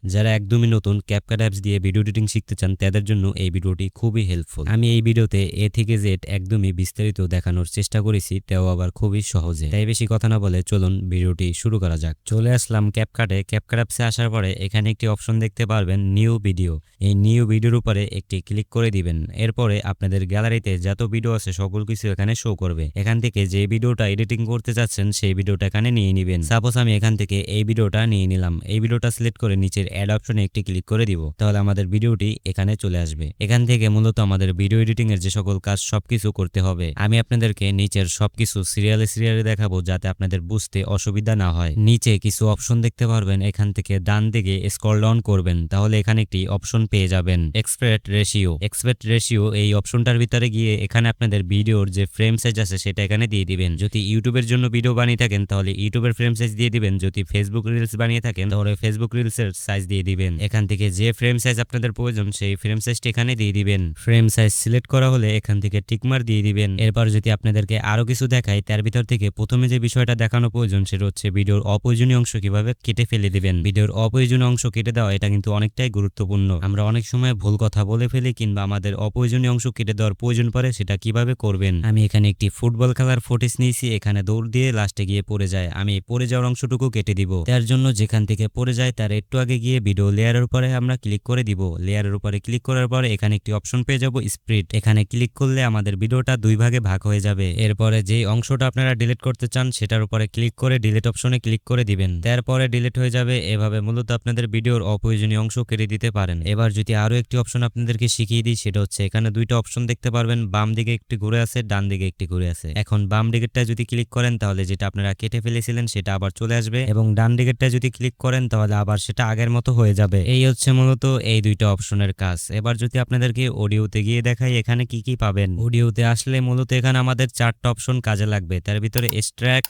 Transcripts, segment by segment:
যারা একদমই নতুন ক্যাপকাট অ্যাপস দিয়ে ভিডিও এডিটিং শিখতে চান তাদের জন্য এই ভিডিওটি খুবই হেল্পফুল। আমি এই ভিডিওতে এ থেকে জেড একদমই বিস্তারিত দেখানোর চেষ্টা করেছি, তেও আবার খুবই সহজে। তাই বেশি কথা না বলে চলুন ভিডিওটি শুরু করা যাক। চলে আসলাম ক্যাপকাটে। ক্যাপকাট অ্যাপসে আসার পরে এখানে একটি অপশন দেখতে পারবেন নিউ ভিডিও। এই নিউ ভিডিওর উপরে একটি ক্লিক করে দিবেন। এরপরে আপনাদের গ্যালারিতে যত ভিডিও আছে সকল কিছু এখানে শো করবে। এখান থেকে যে ভিডিওটা এডিটিং করতে চাচ্ছেন সেই ভিডিওটা এখানে নিয়ে নেবেন। সাপোজ আমি এখান থেকে এই ভিডিওটা নিয়ে নিলাম। এই ভিডিওটা সিলেক্ট করে নিচের অ্যাড অপশনে একটি ক্লিক করে দিব, তাহলে আমাদের ভিডিওটি এখানে চলে আসবে। এখান থেকে মূলত আমাদের ভিডিও এডিটিং এর যে সকল কাজ সবকিছু করতে হবে। আমি আপনাদেরকে নিচের সবকিছু সিরিয়ালে সিরিয়ালে দেখাবো যাতে আপনাদের বুঝতে অসুবিধা না হয়। নিচে কিছু অপশন দেখতে পারবেন, এখান থেকে ডান দিকে স্ক্রল ডাউন করবেন, তাহলে এখানে একটি অপশন পেয়ে যাবেন এক্সপেক্ট রেশিও। এক্সপেক্ট রেশিও এই অপশনটার ভিতরে গিয়ে এখানে আপনাদের ভিডিওর যে ফ্রেম সাইজ আছে সেটা এখানে দিয়ে দিবেন। যদি ইউটিউবের জন্য ভিডিও বানিয়ে থাকেন তাহলে ইউটিউবের ফ্রেম সাইজ দিয়ে দিবেন। যদি ফেসবুক রিলস বানিয়ে থাকেন তাহলে ফেসবুক রিলসের সাইজ দিয়ে দিবেন। এখান থেকে যে ফ্রেম সাইজ আপনাদের প্রয়োজন সেই ফ্রেম সাইজটি এখানে দিয়ে দিবেন। ফ্রেম সাইজ সিলেক্ট করা হলে এখান থেকে টিকমার দিয়ে দিবেন। এরপর যদি আপনাদেরকে আরো কিছু দেখাই, তার ভিতর থেকে প্রথমে যে বিষয়টা দেখানো প্রয়োজন সেটা হচ্ছে ভিডিওর অপ্রয়োজনীয় অংশ কিভাবে কেটে ফেলে দিবেন। ভিডিওর অপ্রয়োজনীয় অংশ কেটে দেওয়া এটা কিন্তু অনেকটাই গুরুত্বপূর্ণ। আমরা অনেক সময় ভুল কথা বলে ফেলি কিংবা আমাদের অপ্রয়োজনীয় অংশ কেটে দেওয়ার প্রয়োজন পড়ে, সেটা কিভাবে করবেন। আমি এখানে একটি ফুটবল খেলার ফুটেজ নিয়েছি, এখানে দৌড় দিয়ে লাস্টে গিয়ে পড়ে যায়। আমি পড়ে যাওয়ার অংশটুকু কেটে দিব। তার জন্য যেখান থেকে পড়ে যায় তার একটু আগে গিয়ে ভিডিও লেয়ারের উপরে আমরা ক্লিক করে দিব। লেয়ারের উপরে ক্লিক করার পরে এখানে একটি অপশন পেয়ে যাব স্প্লিট। এখানে ক্লিক করলে আমাদের ভিডিওটা দুই ভাগে ভাগ হয়ে যাবে। এরপরে যে অংশটা আপনারা ডিলিট করতে চান সেটার উপরে ক্লিক করে ডিলিট অপশনে ক্লিক করে দিবেন। তারপরে ডিলিট হয়ে যাবে। এভাবে মূলত আপনাদের ভিডিওর অপ্রয়োজনীয় অংশ কেটে দিতে পারেন। এবার যদি আরো একটি অপশন আপনাদেরকে শিখিয়ে দিই, সেটা হচ্ছে এখানে দুইটা অপশন দেখতে পারবেন, বাম দিকে একটি ঘুরে আছে, ডান দিকে একটি ঘুরে আছে। এখন বাম দিকেরটা যদি ক্লিক করেন তাহলে যেটা আপনারা কেটে ফেলেছিলেন সেটা আবার চলে আসবে, এবং ডান দিকেরটা যদি ক্লিক করেন তাহলে আবার সেটা আগের মতো হয়ে যাবে। এই হচ্ছে মূলত এই দুইটা অপশনের কাজ। এবার যদি আপনাদেরকে অডিওতে গিয়ে দেখাই এখানে কি কি পাবেন। অডিওতে আসলে মূলত এখানে আমাদের চারটা অপশন কাজে লাগবে। তার ভিতরে এক্সট্রাক্ট,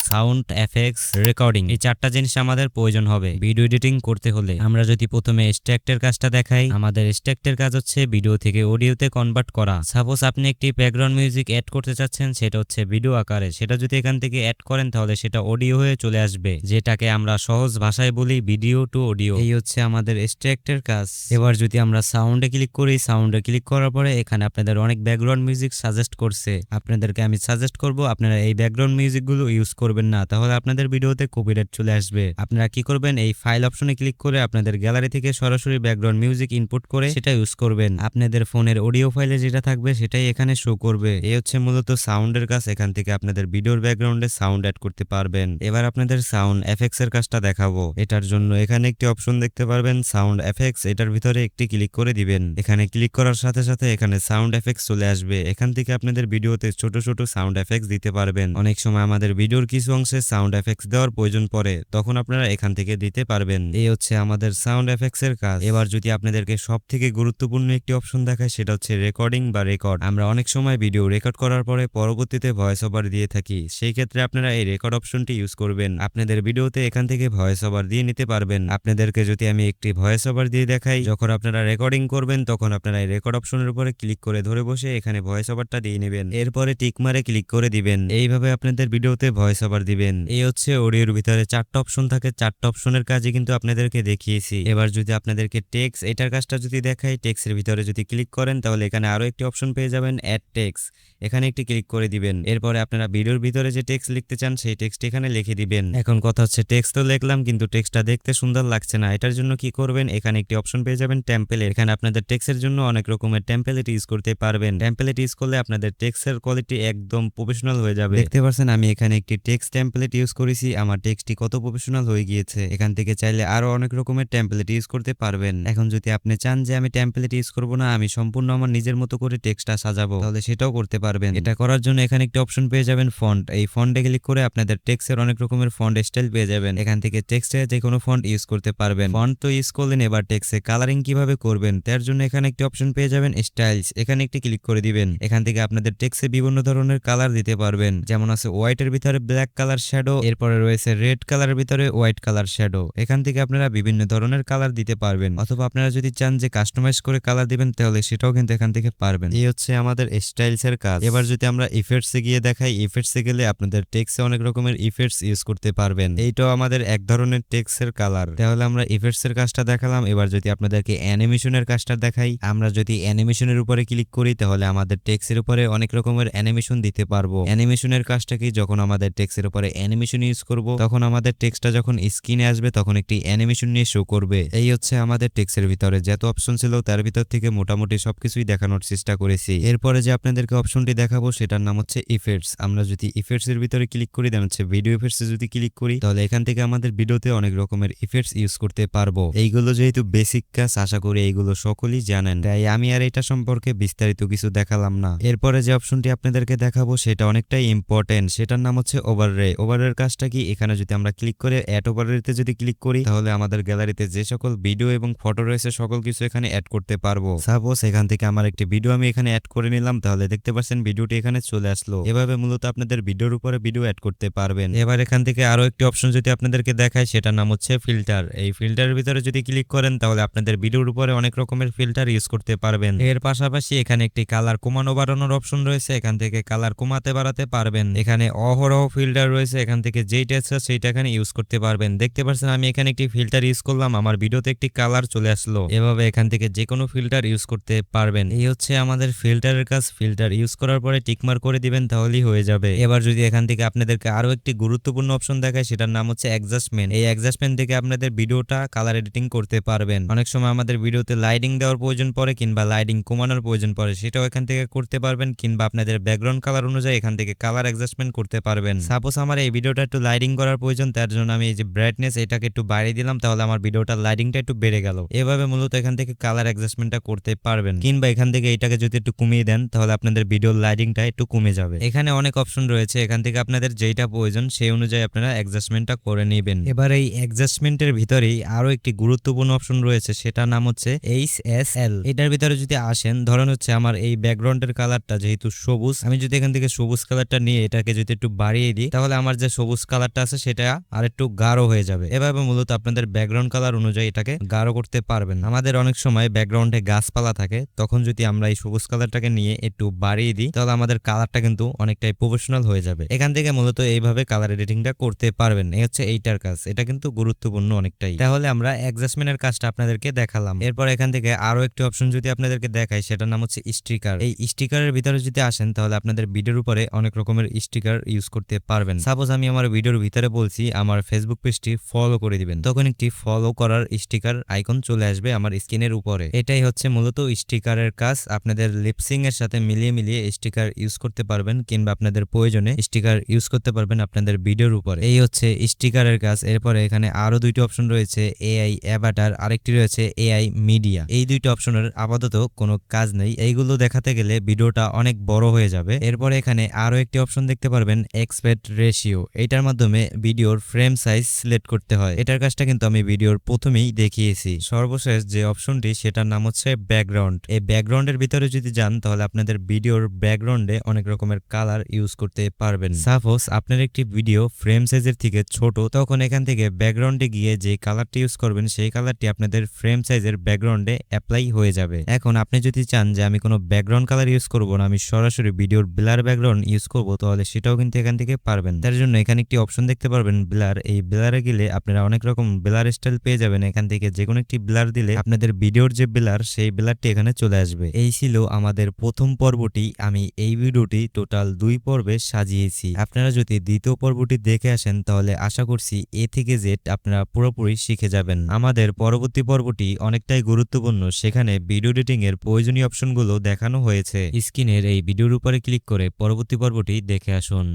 সাউন্ড এফেক্টস, রেকর্ডিং, এই চারটা জিনিস আমাদের প্রয়োজন হবে ভিডিও এডিটিং করতে হলে। আমরা যদি প্রথমে এক্সট্রাক্টের কাজটা দেখাই, আমাদের এক্সট্রাক্টের কাজ হচ্ছে ভিডিও থেকে অডিওতে কনভার্ট করা। সাপোজ আপনি একটি ব্যাকগ্রাউন্ড মিউজিক অ্যাড করতে চাচ্ছেন, সেটা হচ্ছে ভিডিও আকারে। সেটা যদি এখান থেকে অ্যাড করেন তাহলে সেটা অডিও হয়ে চলে আসবে, যেটাকে আমরা সহজ ভাষায় বলি ভিডিও টু অডিও। এই হচ্ছে আমাদের এক্সট্রাক্টের কাজ। এবার যদি আমরা সাউন্ডে ক্লিক করি, সাউন্ডে ক্লিক করার পরে এখানে আপনাদের অনেক ব্যাকগ্রাউন্ড মিউজিক সাজেস্ট করছে। আপনাদেরকে আমি সাজেস্ট করব আপনারা এই ব্যাকগ্রাউন্ড মিউজিক গুলো ইউজ করবেন না, তাহলে আপনাদের ভিডিওতে কপিরাইট চলে আসবে। আপনারা কি করবেন, এই ফাইল অপশনে ক্লিক করে আপনাদের গ্যালারি থেকে সরাসরি ব্যাকগ্রাউন্ড মিউজিক ইনপুট করে সেটা ইউজ করবেন। আপনাদের ফোনের অডিও ফাইলে যেটা থাকবে সেটাই এখানে শো করবে। এই হচ্ছে মূলত সাউন্ডের কাজ। এখান থেকে আপনাদের ভিডিওর ব্যাকগ্রাউন্ডে সাউন্ড অ্যাড করতে পারবেন। এবার আপনাদের সাউন্ড এফেক্টস এর কাজটা দেখাবো। এটার জন্য এখানে একটি অপশন দেখতে পারবেন সাউন্ড এফেক্টস। এটার ভিতরে একটি ক্লিক করে দিবেন। এখানে ক্লিক করার সাথে সাথে এখানে সাউন্ড এফেক্টস চলে আসবে। এখান থেকে আপনাদের ভিডিওতে ছোট ছোট সাউন্ড এফেক্টস দিতে পারবেন। অনেক সময় আমাদের ভিডিওর কিছু অংশে সাউন্ড এফেক্টস দেওয়ার প্রয়োজন পড়ে, তখন আপনারা এখান থেকে দিতে পারবেন। এই হচ্ছে আমাদের সাউন্ড এফেক্টস এর কাজ। এবার যদি আপনাদেরকে সব থেকে গুরুত্বপূর্ণ একটি অপশন দেখায়, সেটা হচ্ছে রেকর্ডিং বা রেকর্ড। আমরা অনেক সময় ভিডিও রেকর্ড করার পরে পরবর্তীতে ভয়েস ওভার দিয়ে থাকি, সেই ক্ষেত্রে আপনারা এই রেকর্ড অপশনটি ইউজ করবেন। আপনাদের ভিডিওতে এখান থেকে ভয়েস ওভার দিয়ে নিতে পারবেন। আপনাদেরকে যদি আমি একটি ভয়েস ওভার দিয়ে দেখাই, যখন আপনারা রেকর্ডিং করবেন তখন আপনারা এই রেকর্ড অপশনের উপরে ক্লিক করে ধরে বসে এখানে ভয়েস ওভারটা দিয়ে নেবেন। এরপরে টিক মারে ক্লিক করে দিবেন। এইভাবে আপনাদের ভিডিওতে ভয়েস ওভার দিবেন। এই হচ্ছে অডিওর ভিতরে চারটা অপশন থাকে, চারটা অপশনের কাজই কিন্তু আপনাদেরকে দেখিয়েছি। এবার যদি আপনাদেরকে টেক্সট, এটার কাজটা যদি দেখাই, টেক্সটের ভিতরে যদি ক্লিক করেন তাহলে এখানে আরো একটি অপশন পেয়ে যাবেন অ্যাড টেক্সট। এখানে একটি ক্লিক করে দিবেন। এরপরে আপনারা ভিডিওর ভিতরে যে টেক্সট লিখতে চান সেই টেক্সট এখানে লিখে দিবেন। এখন কথা হচ্ছে টেক্সট তো লিখলাম কিন্তু টেক্সটটা দেখতে সুন্দর লাগছে না। এটার জন্য কি করবেন, এখানে একটি অপশন পেয়ে যাবেন টেমপ্লেট। এখানে আপনাদের টেক্সটের জন্য অনেক রকমের টেমপ্লেট ইউজ করতে পারবেন। টেমপ্লেট ইউজ করলে আপনাদের টেক্সটের কোয়ালিটি একদম প্রফেশনাল হয়ে যাবে। দেখতে পাচ্ছেন আমি এখানে একটি টেক্সট টেমপ্লেট ইউজ করেছি, আমার টেক্সটটি কত প্রফেশনাল হয়ে গিয়েছে। এখান থেকে চাইলে আরো অনেক রকমের টেমপ্লেট ইউজ করতে পারবেন। এখন যদি আপনি চান যে আমি টেমপ্লেট ইউজ করব না, আমি সম্পূর্ণ আমার নিজের মতো করে টেক্সটটা সাজাবো, তাহলে সেটাও করতে পারবেন। এটা করার জন্য এখানে একটি অপশন পেয়ে যাবেন ফন্ট। এই ফন্টে ক্লিক করে আপনাদের টেক্সটের অনেক রকমের ফন্ট স্টাইল পেয়ে যাবেন। এখান থেকে টেক্সটে যে কোনো ফন্ট ইউজ করতে পারবেন। ফন্ট তো ইউজ করলেন, এবার টেক্সটে কালারিং কিভাবে করবেন তার জন্য এখানে একটি অপশন পেয়ে যাবেন স্টাইলস। এখানে একটি ক্লিক করে দিবেন। এখান থেকে আপনাদের টেক্সটে বিভিন্ন ধরনের কালার দিতে পারবেন, যেমন আছে হোয়াইটের ভিতরে ব্ল্যাক কালার শ্যাডো, এরপরে রয়েছে রেড কালারের ভিতরে হোয়াইট কালার শ্যাডো। এখান থেকে আপনারা বিভিন্ন ধরনের কালার দিতে পারবেন, অথবা আপনারা যদি চান যে কাস্টমাইজ করে কালার দিবেন তাহলে সেটাও কিন্তু এখান থেকে পারবেন। এই হচ্ছে আমাদের স্টাইলস এর কাজ। এবার যদি আমরা ইফেক্টস এ গিয়ে দেখাই, ইফেক্টস এ গেলে আপনাদের টেক্সটে অনেক রকমের ইফেক্টস ইউজ করতে পারবেন। এইটাও আমাদের এক ধরনের টেক্সটের কালার। তাহলে তাহলে আমরা ইফেক্টস এর কাজটা দেখালাম। এবার যদি আপনাদেরকে অ্যানিমেশনের কাজটা দেখাই, আমরা যদি অ্যানিমেশনের উপরে ক্লিক করি তাহলে আমাদের টেক্সটের উপরে অনেক রকমের অ্যানিমেশন দিতে পারবো। অ্যানিমেশনের কাজটা কি, যখন আমাদের টেক্সটের উপরে অ্যানিমেশন ইউজ করব তখন আমাদের টেক্সটটা যখন স্ক্রিনে আসবে তখন একটি অ্যানিমেশন নিয়ে শো করবে। এই হচ্ছে আমাদের টেক্সটের ভিতরে যত অপশন ছিল তার ভিতর থেকে মোটামুটি সবকিছুই দেখানোর চেষ্টা করেছি। এরপরে যে আপনাদেরকে অপশনটি দেখাবো সেটার নাম হচ্ছে ইফেক্টস। আমরা যদি ইফেক্টস এর ভিতরে ক্লিক করি, দেন হচ্ছে ভিডিও ইফেক্টস যদি ক্লিক করি তাহলে এখান থেকে আমাদের ভিডিওতে অনেক রকমের ইফেক্টস ইউজ করতে পারবো। এইগুলো যেহেতু বেসিক কাজ, আশা করি এইগুলো সকলেই জানেন, তাই আমি আর এটা সম্পর্কে বিস্তারিত কিছু দেখালাম না। এরপরে যে অপশনটি আপনাদেরকে দেখাবো সেটা অনেকটাই ইম্পর্টেন্ট, সেটার নাম হচ্ছে ওভাররে। ওভাররের কাজটা কি, এখানে যদি আমরা ক্লিক করে অ্যাড ওভাররেতে যদি ক্লিক করি তাহলে আমাদের গ্যালারিতে যে সকল ভিডিও এবং ফটো রয়েছে সকল কিছু এখানে অ্যাড করতে পারবো। সাপোজ এখান থেকে আমার একটি ভিডিও আমি এখানে অ্যাড করে নিলাম, তাহলে দেখতে পাচ্ছেন ভিডিওটি এখানে চলে আসলো। এভাবে মূলত আপনাদের ভিডিওর উপরে ভিডিও অ্যাড করতে পারবেন। এবার এখান থেকে আরো একটি অপশন যদি আপনাদেরকে দেখায় সেটার নাম হচ্ছে ফিল্টার। এই ফিল্টারের ভিতরে যদি ক্লিক করেন তাহলে আপনাদের ভিডিওর উপরে অনেক রকমের ফিল্টার ইউজ করতে পারবেন। এর পাশাপাশি এখানে একটি কালার কমানো বাড়ানোর অপশন রয়েছে, এখান থেকে কালার কমাতে বাড়াতে পারবেন। এখানে অহরহ ফিল্টার রয়েছে, এখান থেকে যেইটা ইচ্ছা সেইটা এখানে ইউজ করতে পারবেন। দেখতে পাচ্ছেন আমি এখানে একটি ফিল্টার ইউজ করলাম, আমার ভিডিওতে একটি কালার চলে আসলো। এভাবে এখান থেকে যে কোনো ফিল্টার ইউজ করতে পারবেন। এই হচ্ছে আমাদের ফিল্টারের কাজ। ফিল্টার ইউজ করার পরে টিকমার্ক করে দিবেন তাহলেই হয়ে যাবে। এবার যদি এখান থেকে আপনাদেরকে আরো একটি গুরুত্বপূর্ণ অপশন দেখায় সেটার নাম হচ্ছে অ্যাডজাস্টমেন্ট। এই অ্যাডজাস্টমেন্ট থেকে আপনাদের ভিডিওটা কালার এডিটিং করতে পারবেন। অনেক সময় আমাদের ভিডিওতে লাইটিং দেওয়ার প্রয়োজন পড়ে কিংবা লাইটিং কমানোর প্রয়োজন পড়ে, সেটাও এখান থেকে করতে পারবেন। কিংবা আপনাদের ব্যাকগ্রাউন্ড কালার অনুযায়ী এখান থেকে কালার অ্যাডজাস্টমেন্ট করতে পারবেন। সাপোজ আমার এই ভিডিওটা একটু লাইটিং করার প্রয়োজন, তার জন্য আমি এই যে ব্রাইটনেস এটাকে একটু বাড়িয়ে দিলাম, তাহলে আমার ভিডিওটা লাইটিংটা একটু বেড়ে গেল। এভাবে মূলত এখান থেকে কালার অ্যাডজাস্টমেন্টটা করতে পারবেন। কিংবা এখান থেকে এটাকে যদি একটু কমিয়ে দেন তাহলে আপনাদের ভিডিওর লাইটিংটা একটু কমে যাবে। এখানে অনেক অপশন রয়েছে, এখান থেকে আপনাদের যেটা প্রয়োজন সেই অনুযায়ী আপনারা অ্যাডজাস্টমেন্টটা করে নেবেন। এবার এই অ্যাডজাস্টমেন্টের ভিতরেই আরো একটি গুরুত্বপূর্ণ অপশন রয়েছে, সেটার নাম হচ্ছে HSL। এটার ভিতরে যদি আসেন, ধরেন হচ্ছে আমার এই ব্যাকগ্রাউন্ডের কালারটা যেহেতু সবুজ, আমি যদি এখান থেকে সবুজ কালারটা নিয়ে এটাকে যদি একটু বাড়িয়ে দিই তাহলে আমার যে সবুজ কালারটা আছে সেটা আর একটু গাঢ় হয়ে যাবে। এভাবে মূলত আপনাদের ব্যাকগ্রাউন্ড কালার অনুযায়ী এটাকে গাঢ় করতে পারবেন। আমাদের অনেক সময় ব্যাকগ্রাউন্ডে গাছপালা থাকে, তখন যদি আমরা এই সবুজ কালারটাকে নিয়ে একটু বাড়িয়ে দিই তাহলে আমাদের কালারটা কিন্তু অনেকটাই প্রফেশনাল হয়ে যাবে। এখান থেকে মূলত এইভাবে কালার এডিটিংটা করতে পারবেন। এই হচ্ছে এইটার কাজ, এটা কিন্তু গুরুত্বপূর্ণ অনেকটাই। তাহলে আমরা অ্যাডজাস্টমেন্টের কাজটা আপনাদেরকে দেখালাম। এরপর এখান থেকে আরো একটি অপশন যদি আপনাদেরকে দেখাই সেটার নাম হচ্ছে স্টিকার। এই স্টিকারের ভিতরে যদি আসেন তাহলে আপনাদের ভিডিওর উপরে অনেক রকমের স্টিকার ইউজ করতে পারবেন। সাপোজ আমি আমার ভিডিওর ভিতরে বলছি আমার ফেসবুক পেজটি ফলো করে দিবেন, তখন একটি ফলো করার স্টিকার আইকন চলে আসবে আমার স্ক্রিনের উপরে। এটাই হচ্ছে মূলত স্টিকারের কাজ। আপনাদের লিপসিং এর সাথে মিলিয়ে মিলিয়ে স্টিকার ইউজ করতে পারবেন, কিংবা আপনাদের প্রয়োজনে স্টিকার ইউজ করতে পারবেন আপনাদের ভিডিওর উপরে। এই হচ্ছে স্টিকারের কাজ। এরপরে এখানে আরো দুইটি অপশন রয়েছে, AI অ্যাভাটার, আরেকটি রয়েছে AI মিডিয়া। এই দুইটা অপশনের আপাতত কোনো কাজ নেই, এইগুলো দেখাতে গেলে ভিডিওটা অনেক বড় হয়ে যাবে। এরপরে এখানে আরো একটি অপশন দেখতে পারবেন, এক্সপেক্ট রেশিও। এটার মাধ্যমে ভিডিওর ফ্রেম সাইজ সিলেক্ট করতে হয়। এটার কাজটা কিন্তু আমি ভিডিওর প্রথমেই দেখিয়েছি। সর্বশেষ যে অপশনটি সেটার নাম হচ্ছে ব্যাকগ্রাউন্ড। এই ব্যাকগ্রাউন্ডের ভিতরে যদি যান তাহলে আপনাদের ভিডিওর ব্যাকগ্রাউন্ডে অনেক রকমের কালার ইউজ করতে পারবেন। সাপোজ আপনার একটি ভিডিও ফ্রেম সাইজের থেকে ছোট, তখন এখান থেকে ব্যাকগ্রাউন্ডে গিয়ে যে কালারটি ইউজ করবেন সেই কালারটি আপনাদের ফ্রেম সাইজের ব্যাকগ্রাউন্ডে অ্যাপ্লাই হয়ে যাবে। এখন আপনি যদি চান যে আমি কোনো ব্যাকগ্রাউন্ড কালার ইউজ করবো না, আমি সরাসরি ভিডিওর ব্লার ব্যাকগ্রাউন্ড ইউজ করবো, তাহলে সেটাও কিন্তু এখান থেকে পারবেন। তার জন্য এখানে একটি অপশন দেখতে পারবেন ব্লার। এই ব্লারে গেলে আপনারা অনেক রকম ব্লার স্টাইল পেয়ে যাবেন। এখান থেকে যে কোনো একটি ব্লার দিলে আপনাদের ভিডিওর যে ব্লার সেই ব্লারটি এখানে চলে আসবে। এই ছিল আমাদের প্রথম পর্বটি। আমি এই ভিডিওটি টোটাল 2 পর্বে সাজিয়েছি। আপনারা যদি দ্বিতীয় পর্বটি দেখে আসেন তাহলে আশা করছি A থেকে Z আপনারা পুরোপুরি শিখে যাবেন। আমাদের পরবর্তী পর্বটি অনেকটাই গুরুত্বপূর্ণ, সেখানে ভিডিও এডিটিং এর প্রয়োজনীয় অপশনগুলো দেখানো হয়েছে। স্ক্রিনের এই ভিডিওর উপরে ক্লিক করে পরবর্তী পর্বটি দেখে আসুন।